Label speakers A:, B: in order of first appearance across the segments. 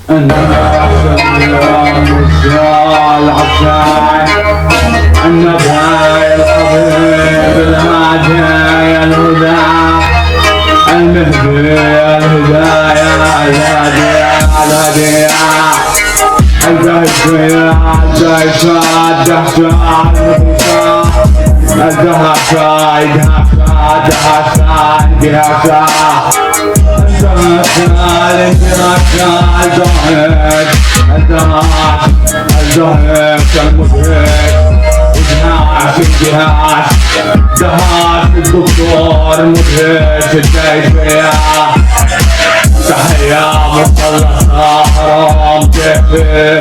A: النبي الحبيب الهادي الهدى المهدي الهدايا الهادي الدهشة الدكتور مدهش الدايشة تحية مخلصة حرام تهفي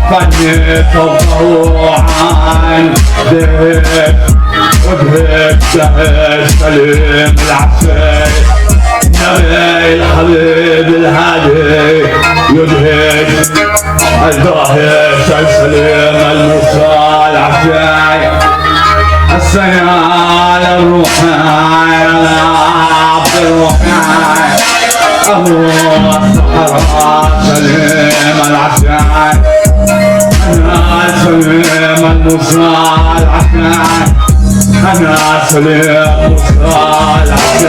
A: فني صوته عن دهش ودهش دهش سليم العسل النبي الحبيب الهادي يدهش الدهش السليم الموسى العسل السيال الروحي العبد الروحي أبو الصحراء سليم العسل أنا سليم الموسى العسل أنا سليم موسى العسل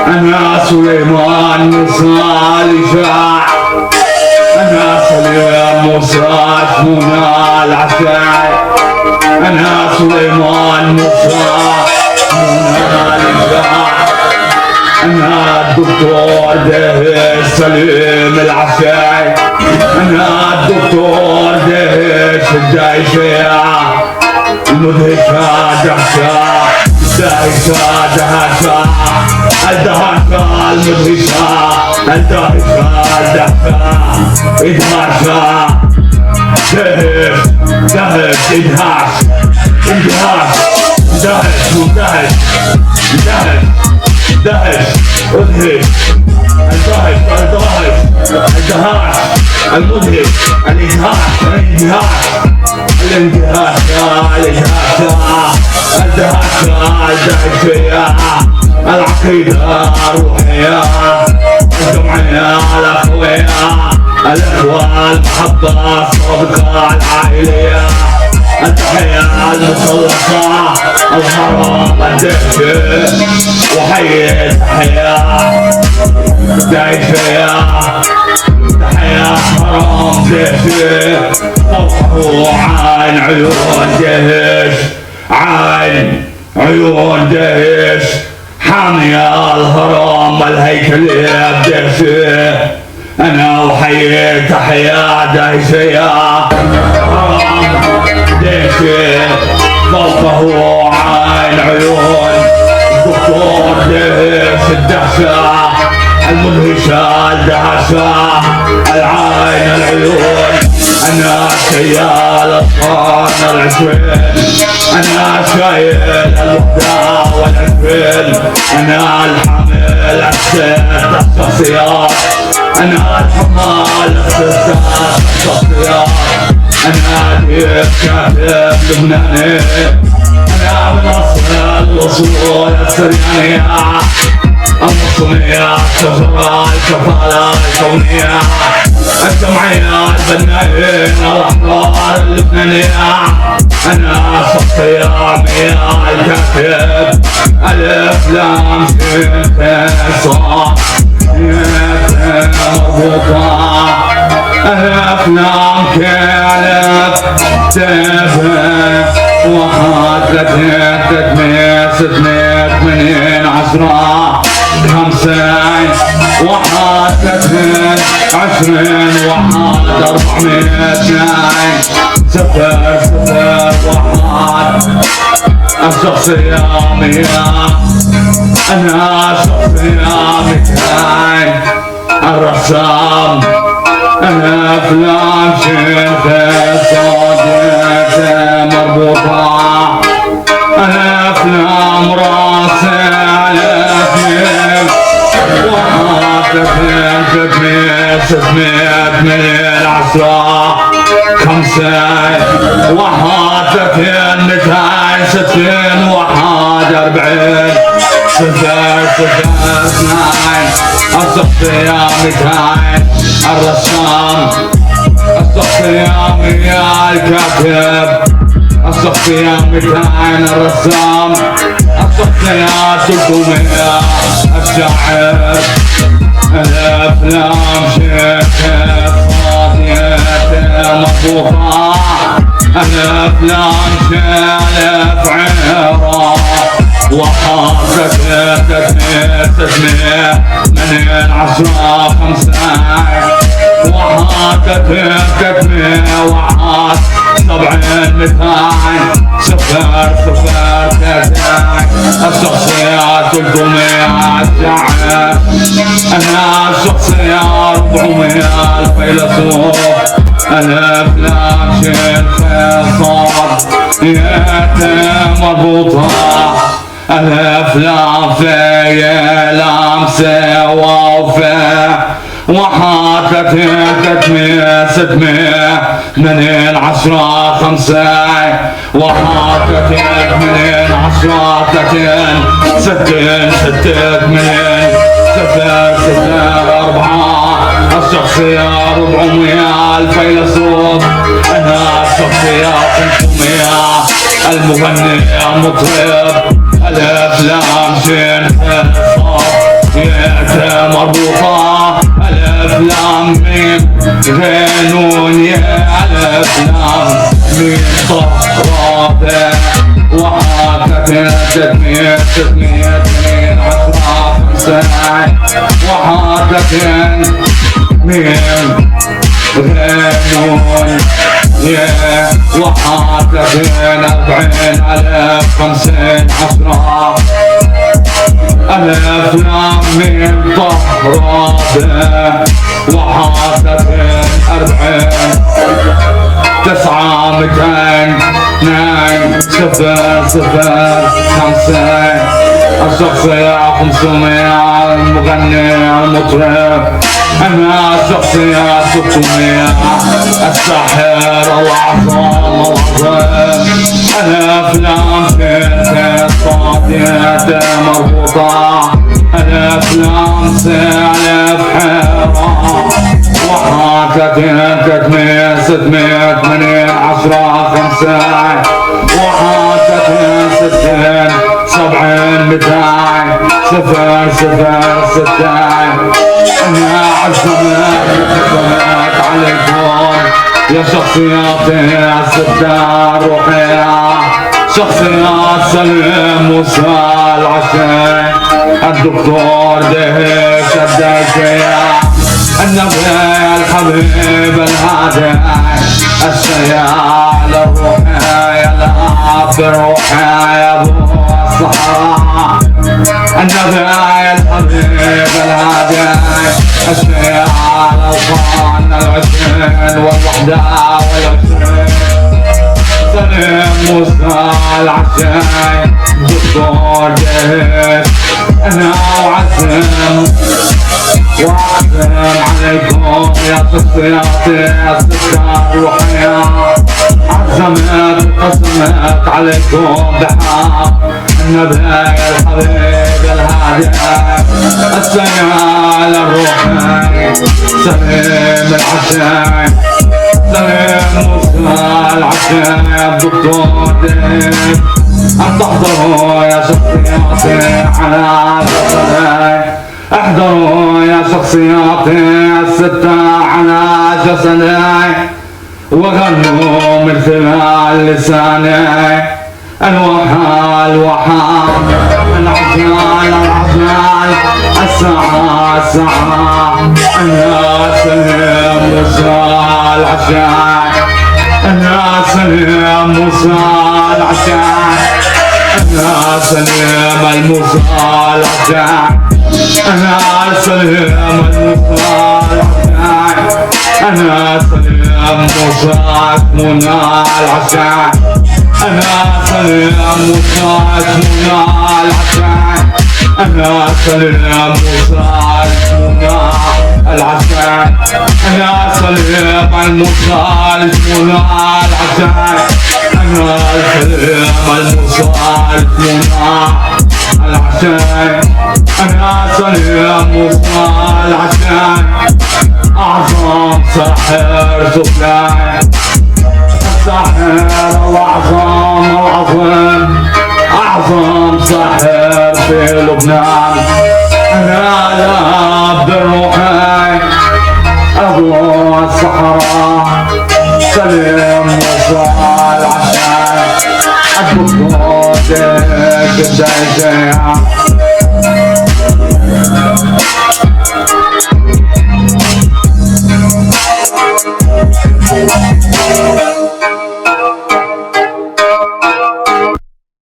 A: أنا سليمان موسى الإشاع أنا سليم موسى شمونا العسل أنا سليمان موسى شمونا الإشاع أنا الدكتور دهش سليم العسل أنا الدكتور دهش الدايشة المدهشة دهشة دهشة دهشة الدهشة المدهشة الدهشة دهشة إدهاشة دهش دهش إدهاش إدهاش دهش مدهش دهش دهش ادهش الدهش الدهاش المدهش الإدهاش الإدهاش الدهشية العقيدة الروحية الجمعية الأخوية الإخوة المحبة الصادقة العائلية التحية المخلصة الحرام الدهشة وحي التحية دايشة تحية حرام دهشة فوقه عين عيون دهش عين عيون دهش حامية الهرم الهيكلية بدهشة أنا وحي تحية دهشية حرام دهشة فوقه عين عيون دكتور دهش الدهشة المدهشة الدهشة العين العيون أنا شيال القرن العشرين أنا شايل الوحدة والعشرين أنا الحامل السيف الشخصيات أنا الحمال السيف الشخصيات أنا ديف كاتب لبناني أنا من أصل الوصول السريانية المصونية الشجرة الكفالة الكونية الجمعية البنائية الأحرار اللبنانية أنا شخصية مياه الكاتب الأفلام شنطة مربوطة الأفلام كالف تبه واحد ثلاثين ثلاثمية ستمية ثمانين عشرة خمسين واحد ثلاثين عشرين واحد أربعمية اثنين صفر صفر واحد الشخصية مية أنا شخصية ميتين الرسام أنا أفلام شنطة صوتية مربوطة أنا أفلام راسي على اثنين واحد ثلاثين ثلاثمية ستمية ثمانين عشرة خمسين واحد ثلاثين ميتين ستين واحد أربعين صفر اثنين الصف يا ميتين الرسام الصف يا ميا الكاتب الصف يا ميتين الرسام الصف يا 300 الشاعر الافلام شيخ فاضية مطبوخة الافلام شالف عيرة وحاطة 300 من 10 5 وحاطة 300 وحاط 70 200 صفر 2 الشخصيات 300 الشعر انا الشخصيات 400 الفيلسوف الافلام شيخ صار يتم مربوطة الافلام في لمسة ووفاء وحاطة 300 600 من 10 5 وحاطة 2 10 30 60 6 8 0 6 4 الشخصية 400 الفيلسوف انا الشخصية 500 المغني المطرب الافلام شيخ صار مربوطة الافلام من غنون يا الافلام من طرابة وحاطة 300 600 2 10 5 وحاطة من غنون يا وحاطة 40,000 50 10 الافلام من طهرابة وحاطة 40 9 200 2 0 0 5 الشخصية 500 المغني المطرب انا الشخصية 600 الساحر العظيم الافلام شيخ صافية مربوطة الافلام سالف حيرة وحاطة 300 600 8 10 5 وحاطة 60 70 200 0 0 6 انا عزمت عليكم يا شخصياتي الستة روحية شخصيات سليم موسى العشاء الدكتور دهيش الدايشية النبي الحبيب الهادي الشيال الروحي الاب روحي يا ابو الصحراء النبي الحبيب الهادي الشيال الخان 20 والوحدة 20 سليم موسى العشاء دكتور دهيش انا وعزم عليكم يا شخصياتي الستة روحية عزمت قسمت عليكم بحق النبي الحبيب الهادي السيال الروحي سليم العشاء سليم موسى العشاء الدكتور ديب أن تحضروا يا شخصياتي على جسدي احضروا يا شخصياتي الستة على جسدي وغنوا من خلال لساني الوحى الوحى العجال العجال الساعة الساعة الناس موسى العشاء الناس موسى العشاء الناس الموسى العشاء أنا سليم موسى العشاء أنا سليم موسى منى العشاء أنا سليم موسى منى العشاء أنا سليم موسى منى العشاء أنا سليم موسى منى العشاء أنا سليم موسى منى العشاي أنا سليم وصال عشاي أعظم ساحر سفلاي الساحر العظيم أعظم ساحر في لبنان أنا لاب الروحي أبو الصحراء سليم وصال عشاي الدكتور الدجاجة